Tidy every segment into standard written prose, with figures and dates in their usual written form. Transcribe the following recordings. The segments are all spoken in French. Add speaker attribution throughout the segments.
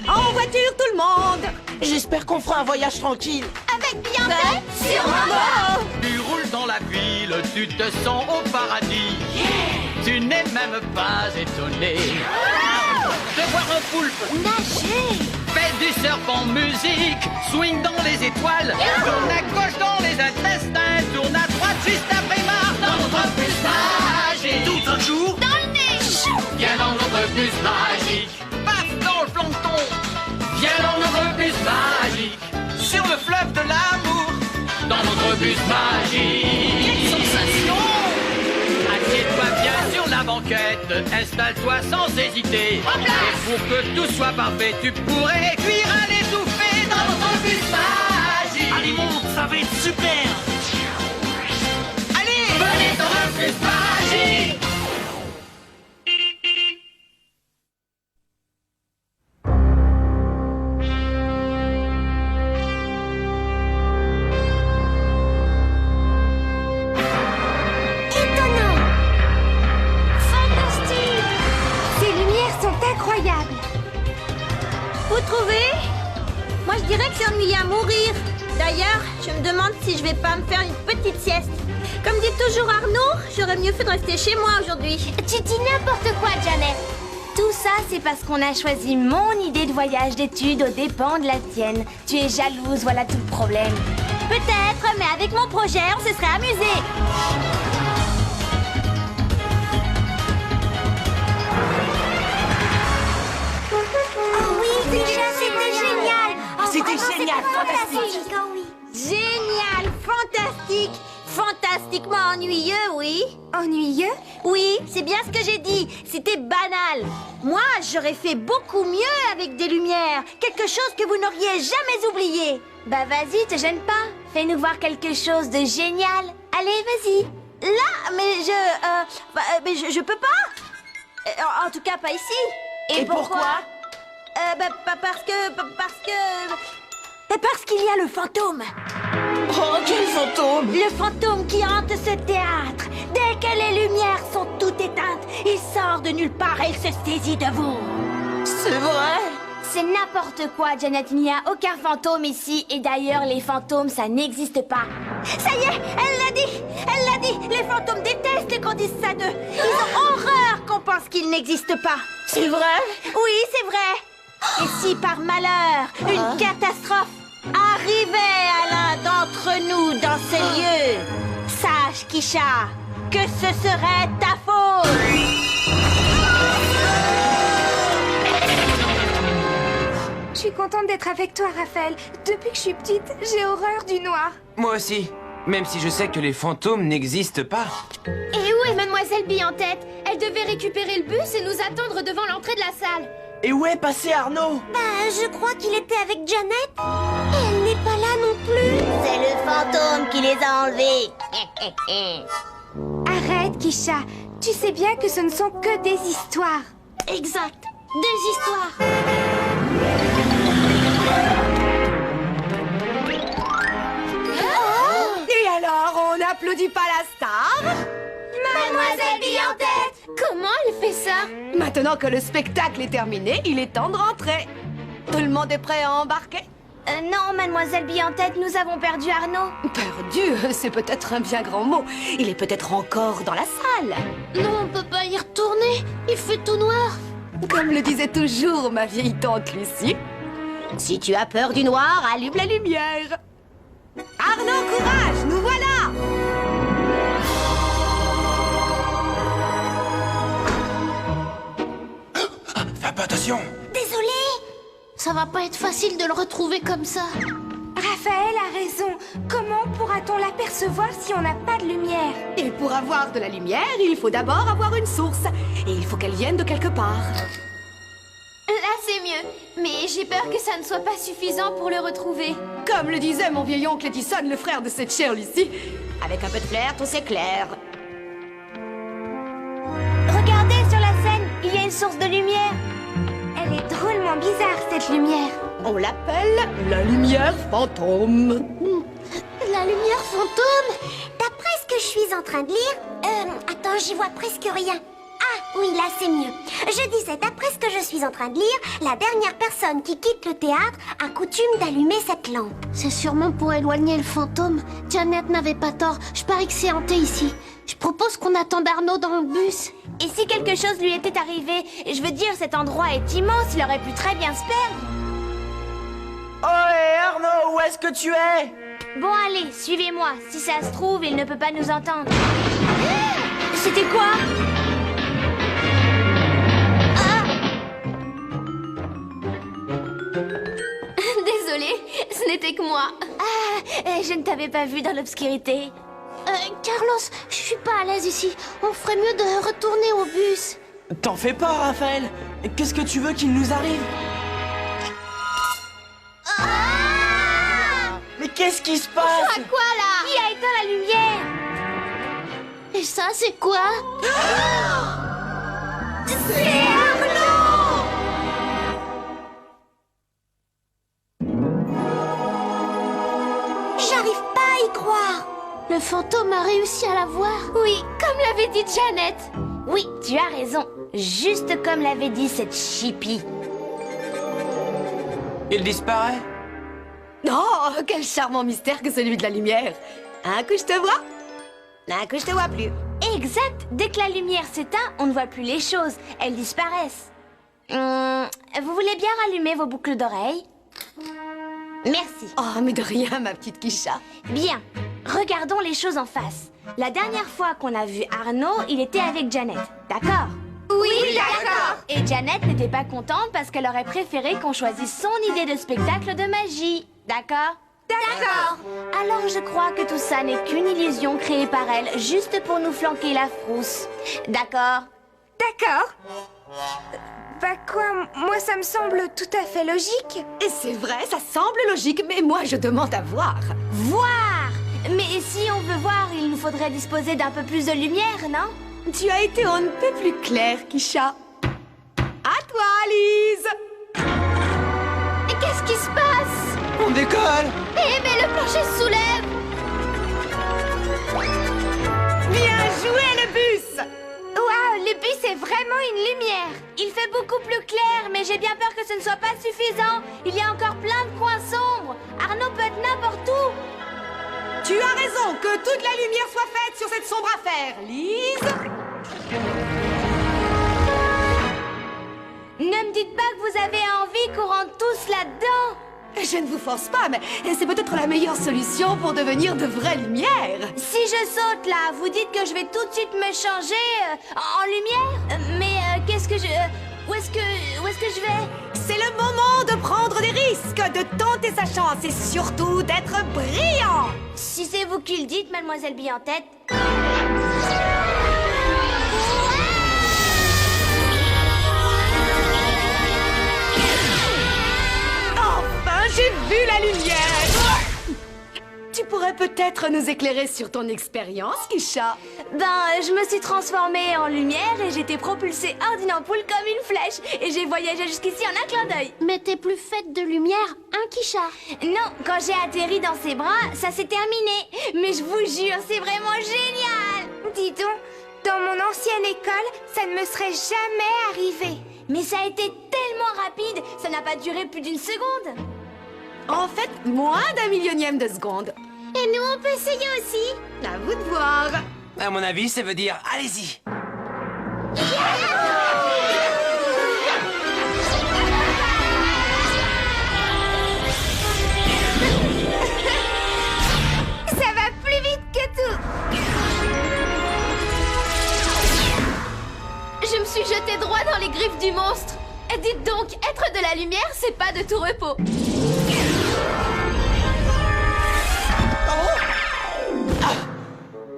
Speaker 1: En voiture, tout le monde!
Speaker 2: J'espère qu'on fera un voyage tranquille.
Speaker 3: Avec Beyoncé sur Rambo.
Speaker 4: Tu roules dans la ville, tu te sens au paradis. Tu n'es même pas étonné de voir un poulpe
Speaker 3: Nager.
Speaker 4: fait du surf en musique, swing dans les étoiles, tourne à gauche dans les intestins, tourne à droite juste après Mars dans notre bus magique. Tout un jour,
Speaker 3: Dans le nez.
Speaker 4: viens dans notre bus magique. Paf dans le plancton, viens dans notre bus magique. Sur le fleuve de l'amour, dans notre bus magique. Quelle sensation! Assieds-toi bien sur la banquette, installe-toi sans hésiter. Et pour que tout soit parfait, tu pourrais cuire à l'étouffée dans notre bus magique.
Speaker 5: Allez, monte, ça va être super.
Speaker 4: Allez, venez dans le bus magique.
Speaker 3: Étonnant. Fantastique. Ces lumières sont incroyables.
Speaker 1: Vous trouvez? Moi, je dirais que c'est ennuyeux à mourir. D'ailleurs, je me demande si je vais pas me faire une petite sieste. Comme dit toujours Arnaud, j'aurais mieux fait de rester chez moi aujourd'hui.
Speaker 3: Tu dis n'importe quoi, Janet.
Speaker 6: Tout ça, c'est parce qu'on a choisi mon idée de voyage d'études aux dépens de la tienne. Tu es jalouse, voilà tout le problème.
Speaker 1: Peut-être, mais avec mon projet, on se serait amusé.
Speaker 3: Oh oui, déjà, c'était génial.
Speaker 2: C'était génial, fantastique.
Speaker 3: Oh oui.
Speaker 1: Génial, fantastique, fantastiquement ennuyeux, oui.
Speaker 3: Ennuyeux?
Speaker 1: Oui, c'est bien ce que j'ai dit. C'était banal. Moi, j'aurais fait beaucoup mieux avec des lumières. Quelque chose que vous n'auriez jamais oublié.
Speaker 6: Bah vas-y, te gêne pas. Fais-nous voir quelque chose de génial. Allez, vas-y.
Speaker 1: Là, mais je peux pas. En tout cas, pas ici.
Speaker 2: Et pourquoi?
Speaker 1: Parce qu'il y a le fantôme.
Speaker 2: Oh, quel fantôme!
Speaker 1: Le fantôme qui hante ce théâtre. Dès que les lumières sont toutes éteintes, il sort de nulle part et il se saisit de vous.
Speaker 2: C'est vrai?
Speaker 6: C'est n'importe quoi, Janet. Il n'y a aucun fantôme ici. Et d'ailleurs, les fantômes, ça n'existe pas.
Speaker 1: Ça y est, elle l'a dit. Elle l'a dit. Les fantômes détestent qu'on dise ça d'eux. Ils ont horreur qu'on pense qu'ils n'existent pas.
Speaker 2: C'est vrai?
Speaker 1: Oui, c'est vrai. Et si par malheur, une catastrophe arrivait à l'un d'entre nous dans ces lieux, sache, Kisha, que ce serait ta faute.
Speaker 3: Je suis contente d'être avec toi, Raphaël. Depuis que je suis petite, j'ai horreur du noir.
Speaker 7: Moi aussi, même si je sais que les fantômes n'existent pas.
Speaker 8: Et où est Mademoiselle Bille en tête? Elle devait récupérer le bus et nous attendre devant l'entrée de la salle.
Speaker 2: Et où est passé Arnaud?
Speaker 3: Je crois qu'il était avec Janet. Elle n'est pas là non plus.
Speaker 1: C'est le fantôme qui les a enlevés.
Speaker 3: Arrête, Kisha. Tu sais bien que ce ne sont que des histoires.
Speaker 1: Exact. Des histoires.
Speaker 9: Et alors, on n'applaudit pas la star?
Speaker 3: Mademoiselle Bille en tête.
Speaker 8: Comment elle fait ça?
Speaker 9: Maintenant que le spectacle est terminé, il est temps de rentrer. Tout le monde est prêt à embarquer?
Speaker 6: Non, Mademoiselle Bille en tête, nous avons perdu Arnaud.
Speaker 9: Perdu, c'est peut-être un bien grand mot. Il est peut-être encore dans la salle.
Speaker 8: Non, on peut pas y retourner. Il fait tout noir.
Speaker 9: Comme le disait toujours ma vieille tante Lucie, si tu as peur du noir, allume la lumière. Arnaud, courage, nous voilà!
Speaker 7: Fais pas attention!
Speaker 3: Désolée.
Speaker 8: Ça va pas être facile de le retrouver comme ça.
Speaker 3: Raphaël a raison. Comment pourra-t-on l'apercevoir si on n'a pas de lumière?
Speaker 9: Et pour avoir de la lumière, il faut d'abord avoir une source. Et il faut qu'elle vienne de quelque part.
Speaker 8: Là, c'est mieux. Mais j'ai peur que ça ne soit pas suffisant pour le retrouver.
Speaker 9: Comme le disait mon vieil oncle Edison, le frère de cette chère Lucie, avec un peu de clair, tout s'éclaire.
Speaker 6: Regardez sur la scène, il y a une source de lumière.
Speaker 3: Elle est drôlement bizarre, cette lumière.
Speaker 9: On l'appelle la lumière fantôme.
Speaker 3: La lumière fantôme? D'après ce que je suis en train de lire... attends, j'y vois presque rien.
Speaker 10: Oui, là c'est mieux. Je disais, d'après ce que je suis en train de lire, la dernière personne qui quitte le théâtre a coutume d'allumer cette lampe.
Speaker 8: C'est sûrement pour éloigner le fantôme. Janet n'avait pas tort. Je parie que c'est hanté ici. Je propose qu'on attende Arnaud dans le bus.
Speaker 6: Et si quelque chose lui était arrivé? Je veux dire, cet endroit est immense, il aurait pu très bien se perdre.
Speaker 2: Ohé, Arnaud, où est-ce que tu es?
Speaker 6: Bon, allez, suivez-moi. Si ça se trouve, il ne peut pas nous entendre. C'était quoi?
Speaker 8: Désolée, ce n'était que moi.
Speaker 6: Je ne t'avais pas vu dans l'obscurité.
Speaker 8: Carlos, je suis pas à l'aise ici. On ferait mieux de retourner au bus.
Speaker 2: T'en fais pas, Raphaël. Qu'est-ce que tu veux qu'il nous arrive? Mais qu'est-ce qui se passe?
Speaker 8: À quoi là?
Speaker 6: Qui a éteint la lumière?
Speaker 8: Et ça, c'est quoi?
Speaker 6: C'est Arnaud!
Speaker 10: J'arrive pas à y croire.
Speaker 8: Le fantôme a réussi à la voir.
Speaker 6: Oui, comme l'avait dit Janet. Oui, tu as raison. Juste comme l'avait dit cette chipie.
Speaker 7: Il disparaît?
Speaker 9: Oh, quel charmant mystère que celui de la lumière. Un coup je te vois, un coup je te vois plus.
Speaker 6: Exact. Dès que la lumière s'éteint, on ne voit plus les choses. Elles disparaissent. Vous voulez bien rallumer vos boucles d'oreilles? Merci.
Speaker 9: Oh, mais de rien, ma petite Kisha.
Speaker 6: Bien. Regardons les choses en face. La dernière fois qu'on a vu Arnaud, il était avec Janet. D'accord?
Speaker 8: Oui, d'accord.
Speaker 6: Et Janet n'était pas contente parce qu'elle aurait préféré qu'on choisisse son idée de spectacle de magie. D'accord?
Speaker 8: D'accord.
Speaker 6: Alors je crois que tout ça n'est qu'une illusion créée par elle, juste pour nous flanquer la frousse. D'accord?
Speaker 3: D'accord. Bah quoi, moi ça me semble tout à fait logique.
Speaker 9: Et c'est vrai, ça semble logique, mais moi je demande à voir.
Speaker 6: Voir! Mais si on veut voir, il nous faudrait disposer d'un peu plus de lumière, non?
Speaker 9: Tu as été on ne peut plus clair, Kisha. À toi, Lise.
Speaker 8: Et qu'est-ce qui se passe?
Speaker 2: On décolle!
Speaker 8: Eh, mais le plancher se soulève.
Speaker 9: Bien joué, le bus.
Speaker 6: Waouh, le bus est vraiment une lumière. Il fait beaucoup plus clair, mais j'ai bien peur que ce ne soit pas suffisant. Il y a encore plein de coins sombres. Arnaud peut être n'importe où.
Speaker 9: Tu as raison, que toute la lumière soit faite sur cette sombre affaire, Lise.
Speaker 6: Ne me dites pas que vous avez envie qu'on rentre tous là-dedans.
Speaker 9: Je ne vous force pas, mais c'est peut-être la meilleure solution pour devenir de vraies lumières.
Speaker 6: Si je saute là, vous dites que je vais tout de suite me changer en lumière? Mais qu'est-ce que je... où est-ce que je vais?
Speaker 9: C'est le moment de prendre des risques, de tenter sa chance et surtout d'être brillant.
Speaker 6: Si c'est vous qui le dites, mademoiselle Bille en tête.
Speaker 9: Enfin, j'ai vu la lumière. Tu pourrais peut-être nous éclairer sur ton expérience, Kisha.
Speaker 6: Ben, je me suis transformée en lumière et j'étais propulsée hors d'une ampoule comme une flèche. Et j'ai voyagé jusqu'ici en un clin d'œil.
Speaker 8: Mais t'es plus faite de lumière, hein, Kisha?
Speaker 6: Non, quand j'ai atterri dans ses bras, ça s'est terminé. Mais je vous jure, c'est vraiment génial.
Speaker 3: Dis donc, dans mon ancienne école, ça ne me serait jamais arrivé.
Speaker 6: Mais ça a été tellement rapide, ça n'a pas duré plus d'une seconde.
Speaker 9: En fait, moins d'un millionième de seconde.
Speaker 8: Et nous, on peut essayer aussi.
Speaker 9: À vous de voir.
Speaker 7: À mon avis, ça veut dire allez-y.
Speaker 3: Ça va plus vite que tout.
Speaker 8: Je me suis jetée droit dans les griffes du monstre. Dites donc, être de la lumière, c'est pas de tout repos.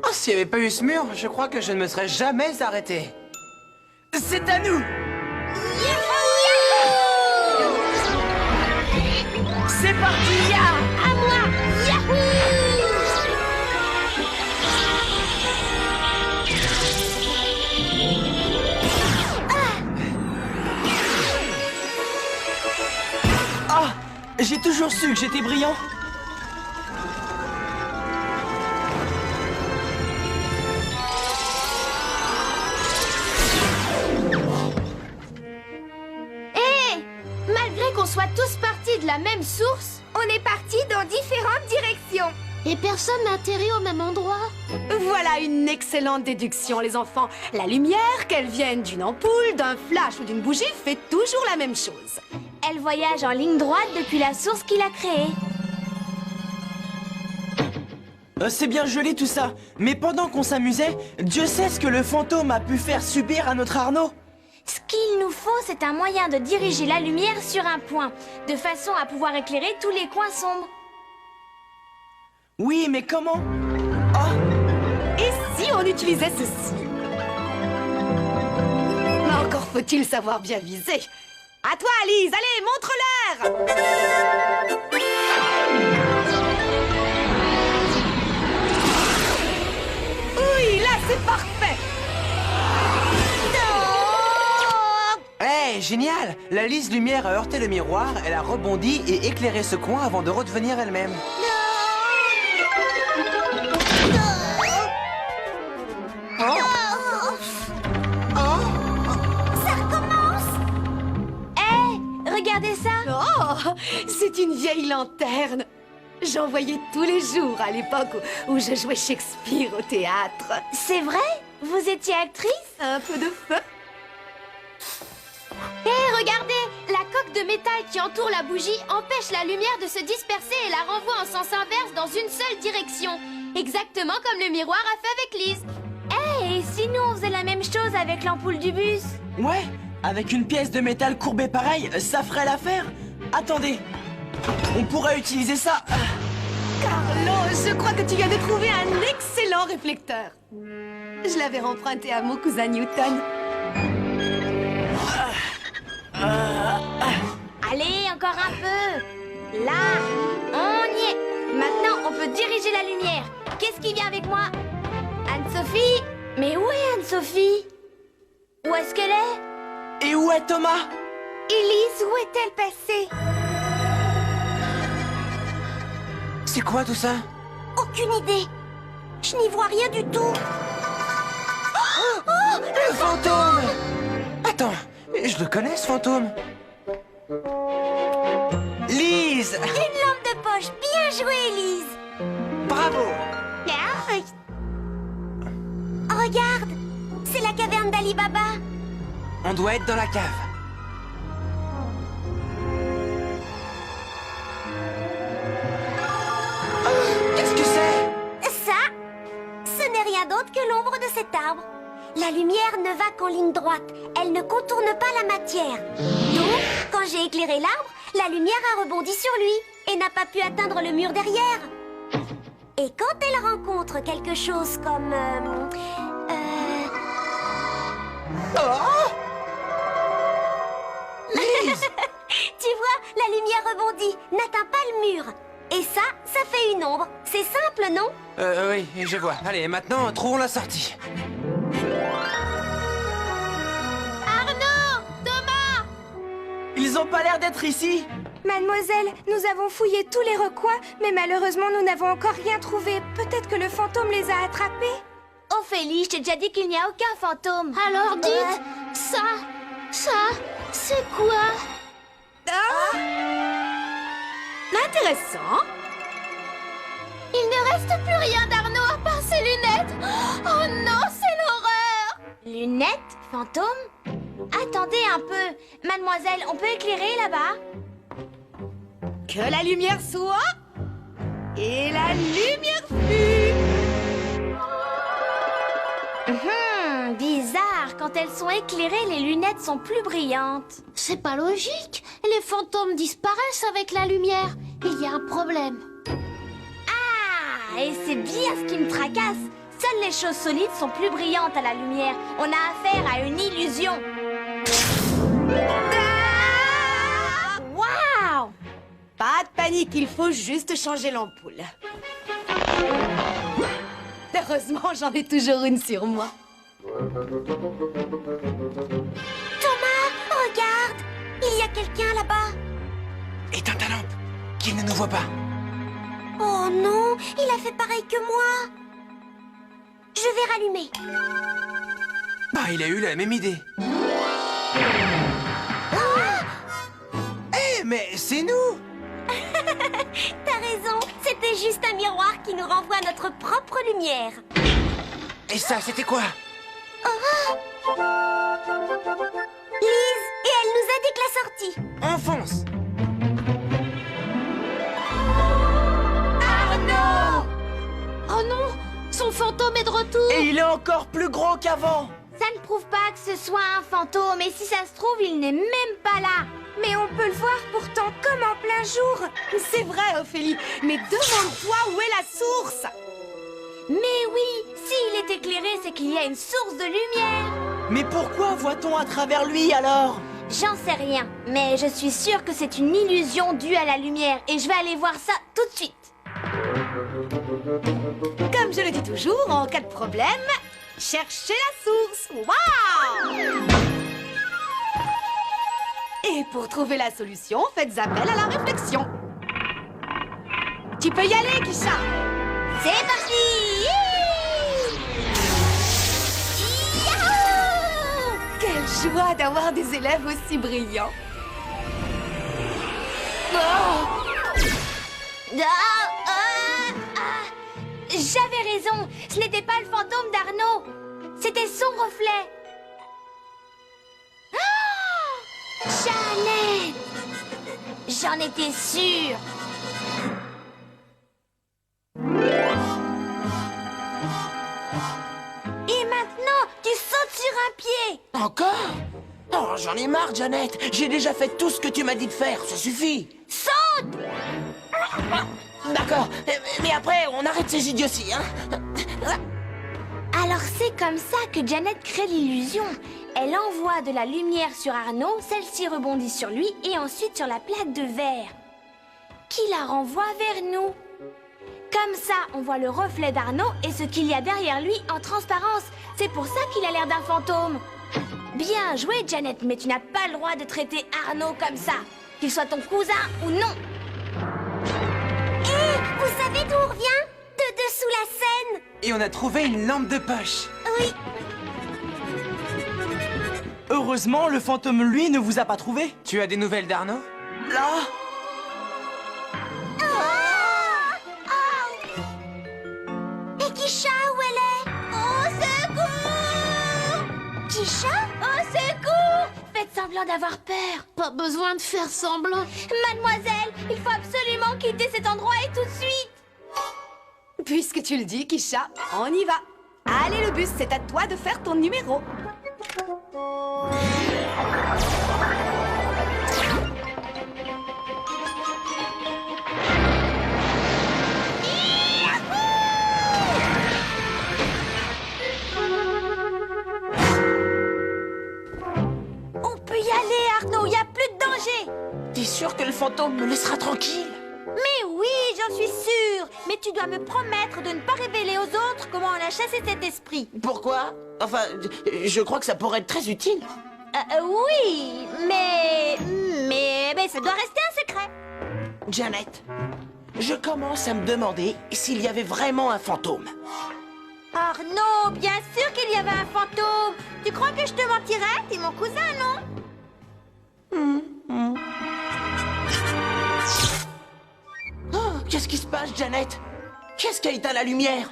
Speaker 7: Oh, s'il n'y avait pas eu ce mur, je crois que je ne me serais jamais arrêté.
Speaker 2: C'est à nous! C'est parti!
Speaker 8: À moi. Yahoo!
Speaker 2: Ah! J'ai toujours su que j'étais brillant!
Speaker 6: Malgré qu'on soit tous partis de la même source,
Speaker 3: On est partis dans différentes directions.
Speaker 8: Et personne n'a atterri au même endroit.
Speaker 9: Voilà une excellente déduction, les enfants. La lumière, qu'elle vienne d'une ampoule, d'un flash ou d'une bougie, fait toujours la même chose.
Speaker 6: elle voyage en ligne droite depuis la source qu'il a créée.
Speaker 2: C'est bien joli tout ça, mais pendant qu'on s'amusait, Dieu sait ce que le fantôme a pu faire subir à notre Arnaud.
Speaker 6: Ce qu'il nous faut, c'est un moyen de diriger la lumière sur un point, de façon à pouvoir éclairer tous les coins sombres.
Speaker 2: Oui, mais comment? Oh,
Speaker 9: Et si on utilisait ceci? Mais encore faut-il savoir bien viser. À toi, Alice, allez, montre-leur! Oui, là, c'est parfait!
Speaker 7: Hey, génial! La lisse lumière a heurté le miroir, elle a rebondi et éclairé ce coin avant de redevenir elle-même.
Speaker 6: Regardez ça!
Speaker 9: Oh, c'est une vieille lanterne. J'en voyais tous les jours à l'époque où je jouais Shakespeare au théâtre.
Speaker 6: C'est vrai? Vous étiez actrice?
Speaker 9: Un peu de feu.
Speaker 6: Hé, regardez! La coque de métal qui entoure la bougie empêche la lumière de se disperser et la renvoie en sens inverse dans une seule direction. Exactement comme le miroir a fait avec Lise. Hé, et si nous on faisait la même chose avec l'ampoule du bus?
Speaker 2: ouais, avec une pièce de métal courbée pareil, ça ferait l'affaire. Attendez, on pourrait utiliser ça.
Speaker 9: Carlo, je crois que tu viens de trouver un excellent réflecteur. Je l'avais emprunté à mon cousin Newton.
Speaker 6: Allez, encore un peu. Là, on y est. Maintenant, on peut diriger la lumière. Qu'est-ce qui vient avec moi? Anne-Sophie? Mais où est Anne-Sophie? Où est-ce qu'elle est?
Speaker 2: Et où est Thomas?
Speaker 3: Elise, où est-elle passée?
Speaker 7: C'est quoi tout ça?
Speaker 10: Aucune idée. Je n'y vois rien du tout.
Speaker 7: Le fantôme! Attends, je le connais ce fantôme. Lise!
Speaker 10: Une lampe de poche. Bien joué, Elise.
Speaker 7: Bravo!
Speaker 10: Regarde, c'est la caverne d'Ali Baba.
Speaker 7: On doit être dans la cave. Qu'est-ce que c'est?
Speaker 10: Ça, ce n'est rien d'autre que l'ombre de cet arbre. La lumière ne va qu'en ligne droite. Elle ne contourne pas la matière. Donc, quand j'ai éclairé l'arbre, la lumière a rebondi sur lui et n'a pas pu atteindre le mur derrière. Et quand elle rencontre quelque chose comme... Tu vois, la lumière rebondit, n'atteint pas le mur. Et ça fait une ombre. C'est simple, non?
Speaker 7: Oui, je vois. Allez, maintenant, trouvons la sortie.
Speaker 6: Arnaud! Thomas!
Speaker 2: Ils ont pas l'air d'être ici.
Speaker 3: Mademoiselle, nous avons fouillé tous les recoins, mais malheureusement, nous n'avons encore rien trouvé. Peut-être que le fantôme les a attrapés.
Speaker 6: Ophélie, je t'ai déjà dit qu'il n'y a aucun fantôme.
Speaker 8: Alors dites, ça, c'est quoi?
Speaker 9: Intéressant.
Speaker 6: Il ne reste plus rien d'Arnaud à part ses lunettes. Oh non, c'est l'horreur! Lunettes? Fantôme? Attendez un peu. Mademoiselle, on peut éclairer là-bas?
Speaker 9: Que la lumière soit. Et la lumière fut.
Speaker 6: Bizarre. Quand elles sont éclairées, les lunettes sont plus brillantes.
Speaker 8: C'est pas logique. Les fantômes disparaissent avec la lumière. Il y a un problème.
Speaker 6: Ah, et c'est bien ce qui me tracasse. Seules les choses solides sont plus brillantes à la lumière. On a affaire à une illusion. Ah! Waouh!
Speaker 9: Pas de panique, il faut juste changer l'ampoule. Heureusement, j'en ai toujours une sur moi.
Speaker 10: Thomas, regarde. Il y a quelqu'un là-bas.
Speaker 7: Éteins ta lampe, qu'il ne nous voit pas.
Speaker 10: Oh non, il a fait pareil que moi. Je vais rallumer.
Speaker 7: Bah, il a eu la même idée. mais c'est nous!
Speaker 10: T'as raison, c'était juste un miroir qui nous renvoie notre propre lumière.
Speaker 7: Et ça, c'était quoi?
Speaker 10: Lise, et elle nous indique la sortie.
Speaker 7: On fonce!
Speaker 8: Oh non, son fantôme est de retour.
Speaker 2: Et il est encore plus gros qu'avant.
Speaker 6: Ça ne prouve pas que ce soit un fantôme, et si ça se trouve, il n'est même pas là.
Speaker 3: Mais on peut le voir pourtant comme en plein jour.
Speaker 9: C'est vrai, Ophélie, mais demande-toi où est la source.
Speaker 6: Mais oui, s'il est éclairé, c'est qu'il y a une source de lumière.
Speaker 2: Mais pourquoi voit-on à travers lui alors?
Speaker 6: J'en sais rien, mais je suis sûre que c'est une illusion due à la lumière, et je vais aller voir ça tout de suite.
Speaker 9: Comme je le dis toujours, en cas de problème, cherchez la source. Waouh! Et pour trouver la solution, faites appel à la réflexion. Tu peux y aller, Kisha.
Speaker 6: C'est parti! Yahoo!
Speaker 9: Quelle joie d'avoir des élèves aussi brillants.
Speaker 6: J'avais raison, ce n'était pas le fantôme d'Arnaud, c'était son reflet. Ah! Jeannette! J'en étais sûre.
Speaker 1: Et maintenant, tu sautes sur un pied.
Speaker 2: Encore? Oh, j'en ai marre, Jeannette. J'ai déjà fait tout ce que tu m'as dit de faire, ça suffit.
Speaker 1: Saute!
Speaker 2: D'accord, mais après, on arrête ces idioties, hein?
Speaker 6: Alors c'est comme ça que Jeannette crée l'illusion. Elle envoie de la lumière sur Arnaud, celle-ci rebondit sur lui et ensuite sur la plaque de verre, qui la renvoie vers nous. Comme ça, on voit le reflet d'Arnaud et ce qu'il y a derrière lui en transparence. C'est pour ça qu'il a l'air d'un fantôme. Bien joué, Jeannette, mais tu n'as pas le droit de traiter Arnaud comme ça, qu'il soit ton cousin ou non.
Speaker 10: Vous savez d'où on revient? De dessous la scène.
Speaker 7: Et on a trouvé une lampe de poche.
Speaker 10: Oui.
Speaker 2: Heureusement, le fantôme, lui, ne vous a pas trouvé.
Speaker 7: Tu as des nouvelles d'Arnaud?
Speaker 2: Là?
Speaker 10: Et Kisha, où elle est? Au secours! Kisha?
Speaker 6: Au secours! Faites semblant d'avoir peur.
Speaker 8: Pas besoin de faire semblant.
Speaker 6: Mademoiselle, il faut absolument quitter cet endroit et tout de suite.
Speaker 9: Puisque tu le dis, Kisha, on y va. Allez, le bus, c'est à toi de faire ton numéro.
Speaker 1: On peut y aller, Arnaud, il n'y a plus de danger.
Speaker 2: T'es sûr que le fantôme me laissera tranquille?
Speaker 1: Mais oui, j'en suis sûre. Mais tu dois me promettre de ne pas révéler aux autres comment on a chassé cet esprit.
Speaker 2: Pourquoi? Enfin, je crois que ça pourrait être très utile.
Speaker 1: Oui, mais ça doit rester un secret.
Speaker 2: Jeannette, je commence à me demander s'il y avait vraiment un fantôme.
Speaker 1: Arnaud, bien sûr qu'il y avait un fantôme. Tu crois que je te mentirais? T'es mon cousin, non?
Speaker 2: Oh, qu'est-ce qui se passe, Jeannette? Qu'est-ce qui a éteint la lumière?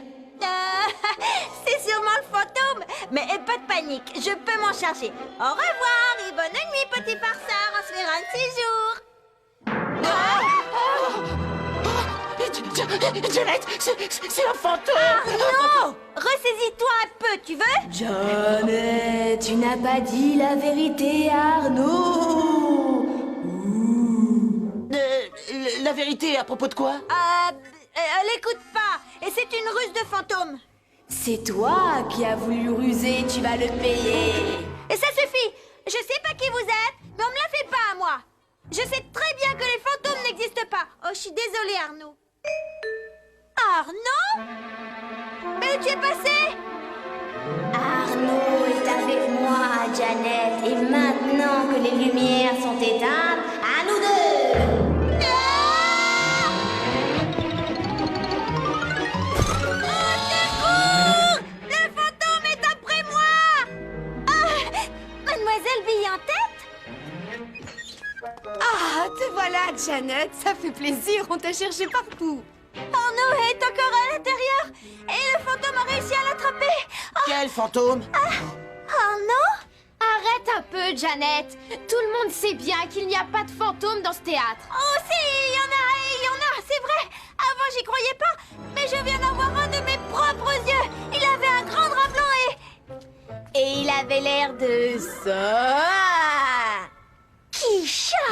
Speaker 1: C'est sûrement le fantôme. Mais pas de panique, je peux m'en charger. Au revoir et bonne nuit, petit farceur. On se verra un de ces jours.
Speaker 2: Jeannette, c'est un fantôme!
Speaker 1: Arnaud, ressaisis-toi un peu, tu veux?
Speaker 9: Jeannette, tu n'as pas dit la vérité à Arnaud.
Speaker 2: La vérité à propos de quoi?
Speaker 1: L'écoute pas. Et c'est une ruse de fantôme.
Speaker 9: C'est toi qui as voulu ruser, tu vas le payer.
Speaker 1: Et ça suffit. Je sais pas qui vous êtes, mais on me la fait pas à moi. Je sais très bien que les fantômes n'existent pas. Oh, je suis désolée, Arnaud. Arnaud? Mais où tu es passé?
Speaker 6: Arnaud est avec moi, Jeannette. Et maintenant que les lumières sont éteintes, à nous deux.
Speaker 1: Le fantôme est après moi! Ah, Mademoiselle Bille en tête?
Speaker 9: Ah, te voilà, Janet. Ça fait plaisir, on t'a cherché partout.
Speaker 1: Arnaud est encore à l'intérieur et le fantôme a réussi à l'attraper.
Speaker 2: Quel fantôme?
Speaker 1: Arnaud?
Speaker 6: Arrête un peu, Janet. Tout le monde sait bien qu'il n'y a pas de fantôme dans ce théâtre.
Speaker 1: Oh si, il y en a, c'est vrai. Avant j'y croyais pas, mais je viens d'en voir un de mes propres yeux. Il avait un grand drap blanc et il avait l'air de ça. Kisha,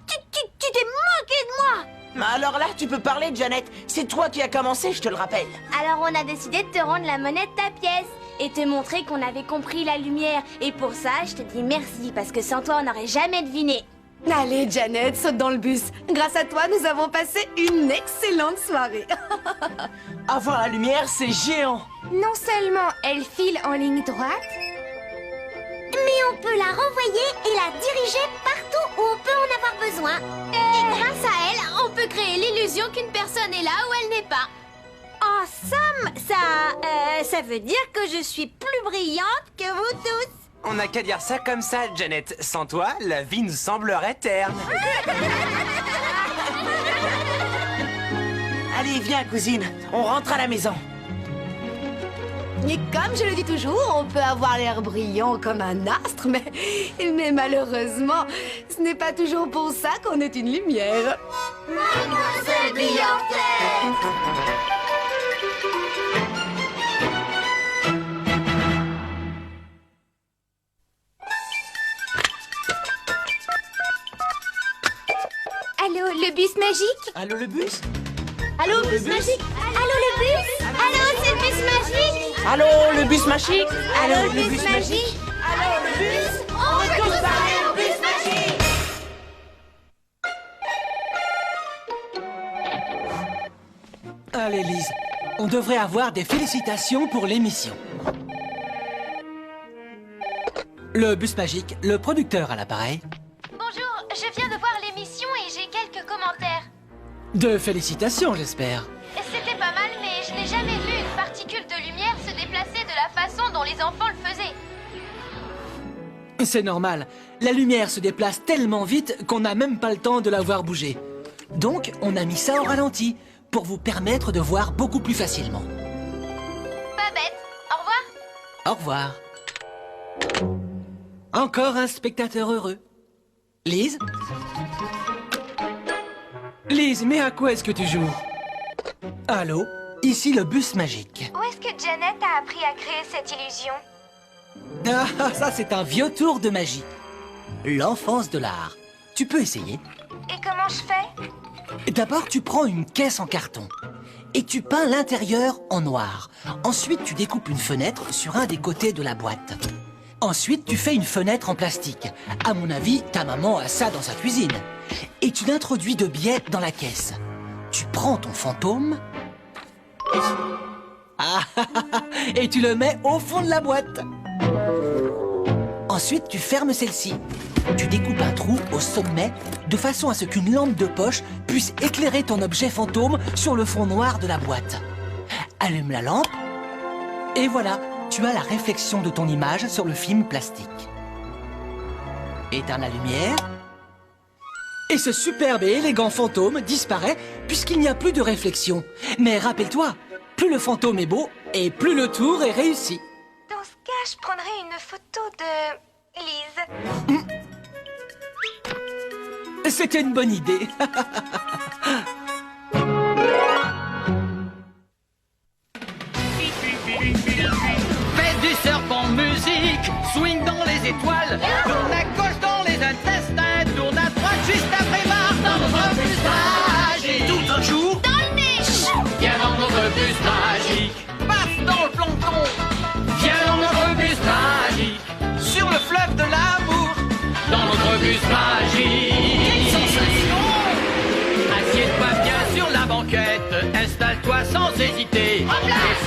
Speaker 1: tu t'es moqué de moi.
Speaker 2: Mais alors là, tu peux parler, Janet. C'est toi qui as commencé, je te le rappelle.
Speaker 10: Alors on a décidé de te rendre la monnaie de ta pièce et te montrer qu'on avait compris la lumière. Et pour ça, je te dis merci, parce que sans toi, on n'aurait jamais deviné.
Speaker 9: Allez, Janet, saute dans le bus. Grâce à toi, nous avons passé une excellente soirée.
Speaker 2: Avoir la lumière, c'est géant.
Speaker 3: Non seulement elle file en ligne droite,
Speaker 10: Mais on peut la renvoyer et la diriger partout où on peut en avoir besoin.
Speaker 6: Et grâce à elle, on peut créer l'illusion qu'une personne est là où elle n'est pas.
Speaker 1: En somme, ça veut dire que je suis plus brillante que vous tous.
Speaker 7: On n'a qu'à dire ça comme ça, Janet. Sans toi, la vie nous semblerait terne.
Speaker 2: Allez, viens, cousine. On rentre à la maison.
Speaker 9: Et comme je le dis toujours, on peut avoir l'air brillant comme un astre, mais malheureusement, ce n'est pas toujours pour ça qu'on est une lumière.
Speaker 10: Mademoiselle Billantette!
Speaker 3: allô, le bus magique?
Speaker 2: Allô, le bus?
Speaker 6: Allô, bus magique?
Speaker 10: Allô, le bus?
Speaker 6: Allô, c'est le bus magique?
Speaker 2: Allô, le bus magique?
Speaker 10: Allô, le bus magique?
Speaker 2: Allô, le bus?
Speaker 6: On veut tous parler au bus magique!
Speaker 11: Allez, Lise, on devrait avoir des félicitations pour l'émission. Le bus magique, le producteur à l'appareil.
Speaker 6: Bonjour, je viens de voir l'émission et j'ai quelques commentaires.
Speaker 11: De félicitations, j'espère.
Speaker 6: C'était pas mal, mais je n'ai jamais vu une particule de lumière se déplacer de la façon dont les enfants le faisaient.
Speaker 11: C'est normal. La lumière se déplace tellement vite qu'on n'a même pas le temps de la voir bouger. Donc, on a mis ça au ralenti pour vous permettre de voir beaucoup plus facilement.
Speaker 6: Pas bête. Au revoir.
Speaker 11: Au revoir. Encore un spectateur heureux. Lise? Lise, mais à quoi est-ce que tu joues? Allô? Ici le bus magique.
Speaker 3: Où est-ce que Janet a appris à créer cette illusion?
Speaker 11: Ah, ça c'est un vieux tour de magie. L'enfance de l'art. Tu peux essayer.
Speaker 3: Et comment je fais?
Speaker 11: D'abord, tu prends une caisse en carton et tu peins l'intérieur en noir. Ensuite, tu découpes une fenêtre sur un des côtés de la boîte. Ensuite, tu fais une fenêtre en plastique. À mon avis, ta maman a ça dans sa cuisine. Et tu l'introduis de biais dans la caisse. Tu prends ton fantôme et tu le mets au fond de la boîte. Ensuite, tu fermes celle-ci. Tu découpes un trou au sommet de façon à ce qu'une lampe de poche puisse éclairer ton objet fantôme sur le fond noir de la boîte. Allume la lampe et voilà, tu as la réflexion de ton image sur le film plastique. Éteins la lumière et ce superbe et élégant fantôme disparaît puisqu'il n'y a plus de réflexion. Mais rappelle-toi, plus le fantôme est beau et plus le tour est réussi.
Speaker 3: Dans ce cas, je prendrais une photo de Lise.
Speaker 11: C'était une bonne idée.
Speaker 4: Fais du serpent musique, swing dans les étoiles, tourne à gauche dans les intestins, tourne à droite juste après Mars dans notre bus magique.
Speaker 5: Tout un jour,
Speaker 6: Dans le niche.
Speaker 4: Viens dans notre bus magique, paf dans le plancton. Viens dans notre bus magique, sur le fleuve de l'amour, dans notre bus magique. Quelle sensation! Assieds-toi bien sur la banquette, installe-toi sans hésiter. Et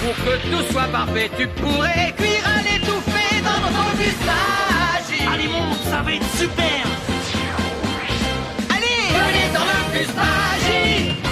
Speaker 4: pour que tout soit parfait, tu pourrais cuire à l'étouffée dans notre bus magique.
Speaker 5: allez monte, ça va être super.
Speaker 4: Allez, venez dans le bus magique.